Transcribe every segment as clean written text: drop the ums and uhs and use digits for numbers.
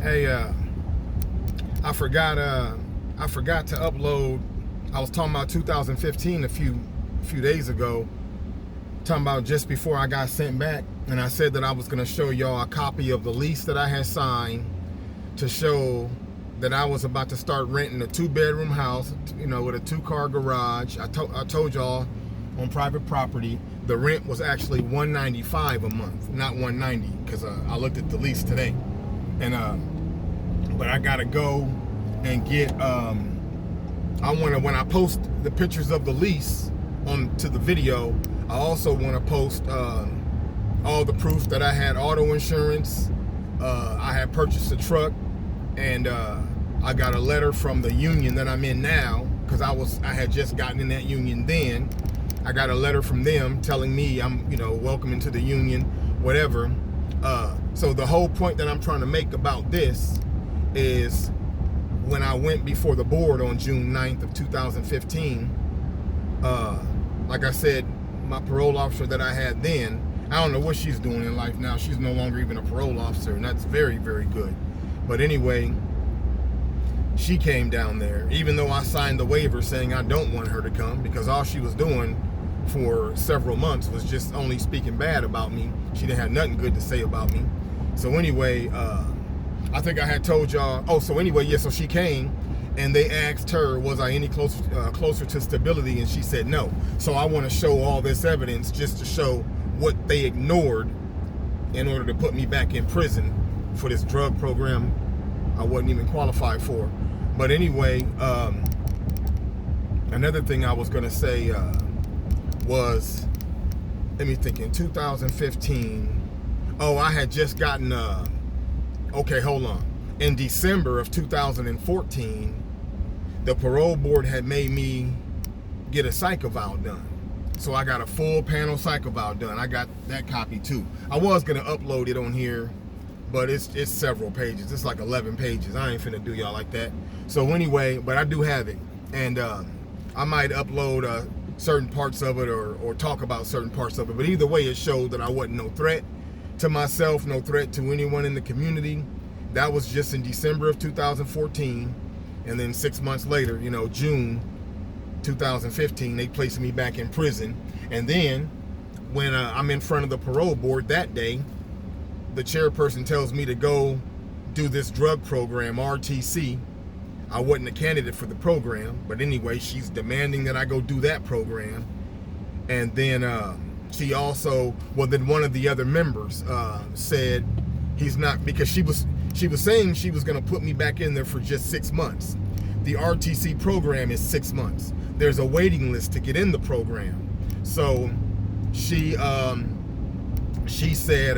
Hey, I forgot to upload. I was talking about 2015 a few days ago, talking about just before I got sent back, and I said that I was going to show y'all a copy of the lease that I had signed to show that I was about to start renting a 2-bedroom house, with a 2-car garage. I told y'all on private property the rent was actually $195 a month, not $190, because I looked at the lease today, and but I gotta go and get when I post the pictures of the lease onto the video, I also want to post all the proof that I had auto insurance, I had purchased a truck, and I got a letter from the union that I'm in now, because I had just gotten in that union then. I got a letter from them telling me I'm welcome into the union, whatever. So the whole point that I'm trying to make about this is, when I went before the board on June 9th of 2015, like I said, my parole officer that I had then, I don't know what she's doing in life now. She's no longer even a parole officer, and that's very, very good. But anyway, she came down there, even though I signed the waiver saying I don't want her to come, because all she was doing for several months was just only speaking bad about me. She didn't have nothing good to say about me. So anyway, I think I had told y'all. So she came, and they asked her, was I any closer to stability, and she said no. So I want to show all this evidence just to show what they ignored in order to put me back in prison for this drug program I wasn't even qualified for. But anyway, another thing I was gonna say was, let me think, in 2015, I had just gotten okay, hold on. In December of 2014, the parole board had made me get a psych eval done. So I got a full panel psych eval done. I got that copy too. I was gonna upload it on here, but it's several pages. It's like 11 pages. I ain't finna do y'all like that. So anyway, but I do have it, and I might upload certain parts of it or talk about certain parts of it. But either way, it showed that I wasn't no threat to myself, no threat to anyone in the community. That was just in December of 2014, and then 6 months later, June 2015, they placed me back in prison. And then when I'm in front of the parole board that day, the chairperson tells me to go do this drug program, RTC. I wasn't a candidate for the program, but anyway, she's demanding that I go do that program. And then she also, then one of the other members said he's not, because she was saying she was going to put me back in there for just 6 months. The RTC program is 6 months. There's a waiting list to get in the program. So she said,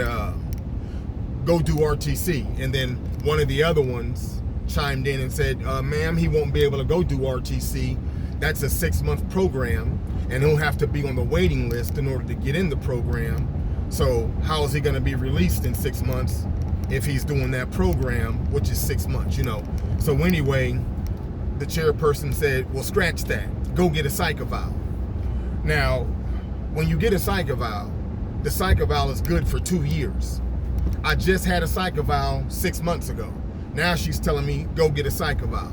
go do RTC. And then one of the other ones chimed in and said, ma'am, he won't be able to go do RTC. That's a 6-month program, and he'll have to be on the waiting list in order to get in the program. So how is he going to be released in 6 months if he's doing that program, which is 6 months, So anyway, the chairperson said, well, scratch that. Go get a psych eval. Now, when you get a psych eval, the psych eval is good for 2 years. I just had a psych eval 6 months ago. Now she's telling me, go get a psych eval.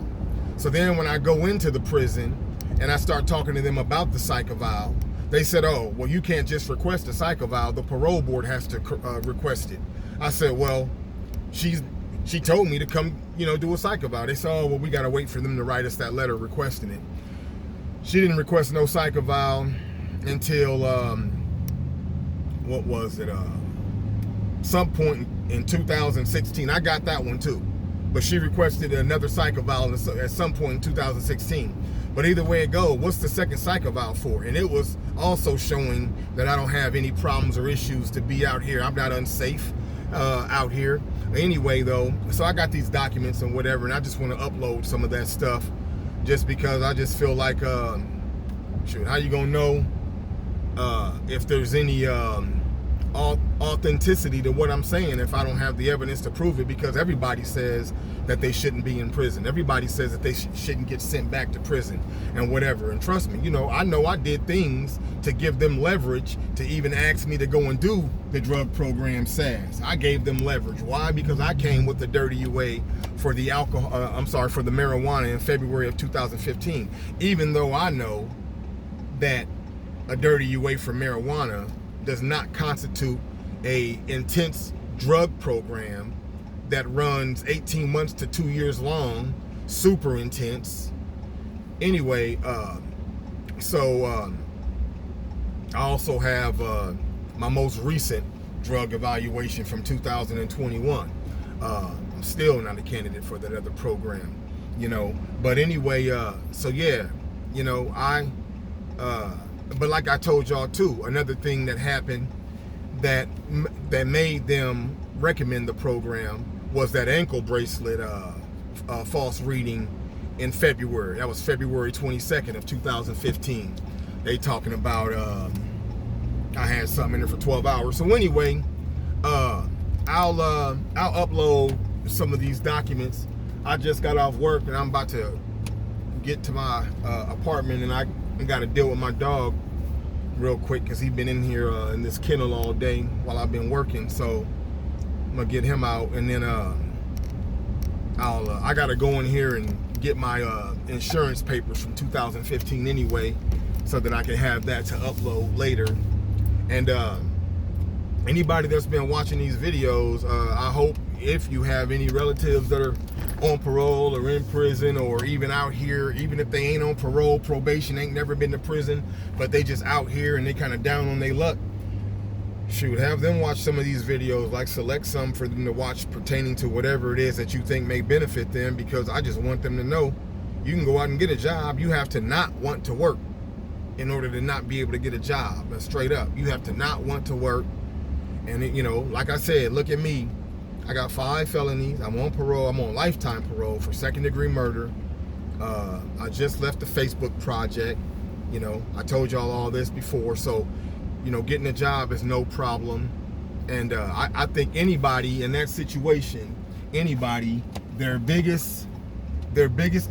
So then when I go into the prison and I start talking to them about the psych eval, they said, oh, well, you can't just request a psych eval. The parole board has to request it. I said, well, she told me to come, do a psych eval. They said, oh, well, we got to wait for them to write us that letter requesting it. She didn't request no psych eval until, what was it? Some point in 2016. I got that one too. But she requested another psych eval at some point in 2016. But either way it goes, what's the second psych eval for? And it was also showing that I don't have any problems or issues to be out here. I'm not unsafe out here. Anyway, though, so I got these documents and whatever, and I just want to upload some of that stuff just because I just feel like, shoot, how you gonna know if there's any authenticity to what I'm saying if I don't have the evidence to prove it, because everybody says that they shouldn't be in prison. Everybody says that they shouldn't get sent back to prison and whatever. And trust me, I know I did things to give them leverage to even ask me to go and do the drug program SAS. I gave them leverage. Why? Because I came with the dirty UA for the for the marijuana in February of 2015. Even though I know that a dirty UA for marijuana does not constitute a intense drug program that runs 18 months to 2 years long, super intense. Anyway, I also have my most recent drug evaluation from 2021. I'm still not a candidate for that other program, But anyway, but like I told y'all too, another thing that happened that made them recommend the program was that ankle bracelet false reading in February. That was February 22nd of 2015. They talking about I had something in there for 12 hours. So anyway, I'll upload some of these documents. I just got off work and I'm about to get to my apartment, and I got to deal with my dog real quick because he's been in here in this kennel all day while I've been working. So I'm gonna get him out, and then I gotta go in here and get my insurance papers from 2015 anyway, so that I can have that to upload later. And anybody that's been watching these videos, I hope if you have any relatives that are on parole or in prison, or even out here, even if they ain't on parole, probation, ain't never been to prison, but they just out here and they kind of down on their luck, shoot, have them watch some of these videos, like select some for them to watch pertaining to whatever it is that you think may benefit them, because I just want them to know you can go out and get a job. You have to not want to work in order to not be able to get a job. That's straight up. You have to not want to work. And like I said, look at me. I got 5 felonies. I'm on parole. I'm on lifetime parole for 2nd-degree murder. I just left the Facebook project. I told y'all all this before. So, getting a job is no problem. And I think anybody in that situation, their biggest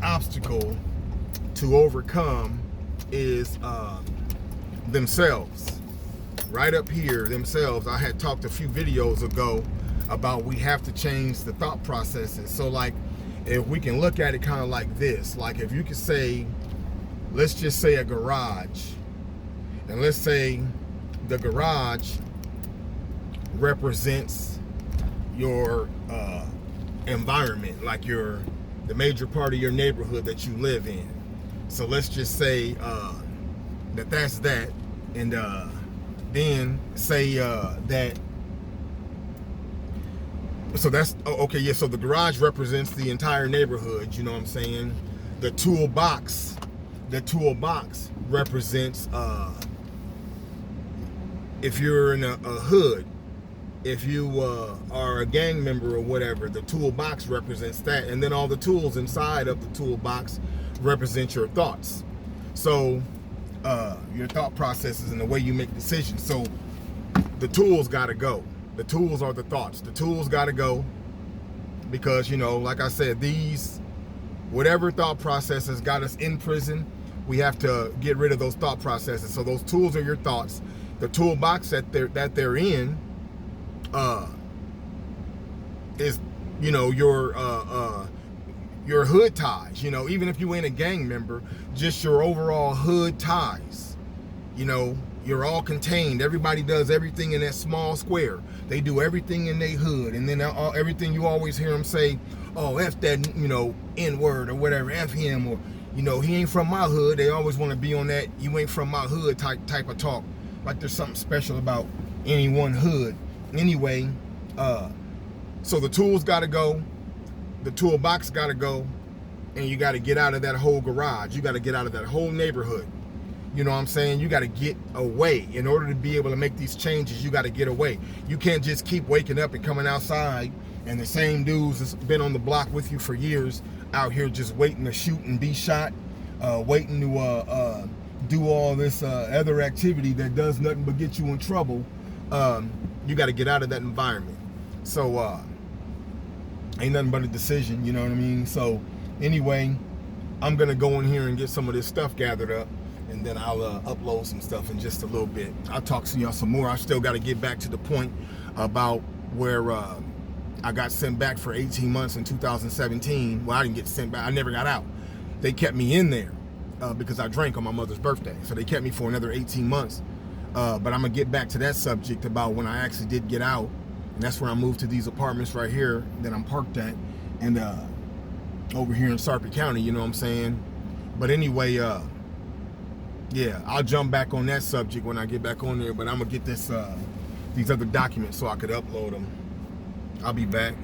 obstacle to overcome is themselves. Right up here, themselves. I had talked a few videos ago about we have to change the thought processes. So like, if we can look at it kind of like this, like if you could say, let's just say a garage, and let's say the garage represents your environment, like the major part of your neighborhood that you live in. So let's just say that's that, and then say that. So that's okay. Yeah. So the garage represents the entire neighborhood. You know what I'm saying? The toolbox represents if you're in a hood, if you are a gang member or whatever, the toolbox represents that, and then all the tools inside of the toolbox represent your thoughts. So your thought processes and the way you make decisions. So the tools got to go. The tools are the thoughts. The tools got to go, because like I said, whatever thought processes got us in prison, we have to get rid of those thought processes. So those tools are your thoughts. The toolbox that they're in is your hood ties. Even if you ain't a gang member, just your overall hood ties. You're all contained. Everybody does everything in that small square. They do everything in their hood, and then everything you always hear them say, oh, F that, N-word or whatever, F him, or he ain't from my hood. They always want to be on that you ain't from my hood type of talk, like there's something special about any one hood. Anyway, so the tools got to go, the toolbox got to go, and you got to get out of that whole garage. You got to get out of that whole neighborhood. You know what I'm saying? You got to get away. In order to be able to make these changes, you got to get away. You can't just keep waking up and coming outside, and the same dudes that's been on the block with you for years out here just waiting to shoot and be shot, waiting to do all this other activity that does nothing but get you in trouble. You got to get out of that environment. So ain't nothing but a decision, you know what I mean? So anyway, I'm gonna go in here and get some of this stuff gathered up, and then I'll upload some stuff in just a little bit. I'll talk to y'all some more. I still got to get back to the point about where I got sent back for 18 months in 2017. Well, I didn't get sent back. I never got out. They kept me in there because I drank on my mother's birthday. So they kept me for another 18 months. But I'm gonna get back to that subject about when I actually did get out. And that's when I moved to these apartments right here that I'm parked at, and over here in Sarpy County, you know what I'm saying? But anyway, yeah, I'll jump back on that subject when I get back on there, but I'm gonna get this these other documents so I could upload them. I'll be back.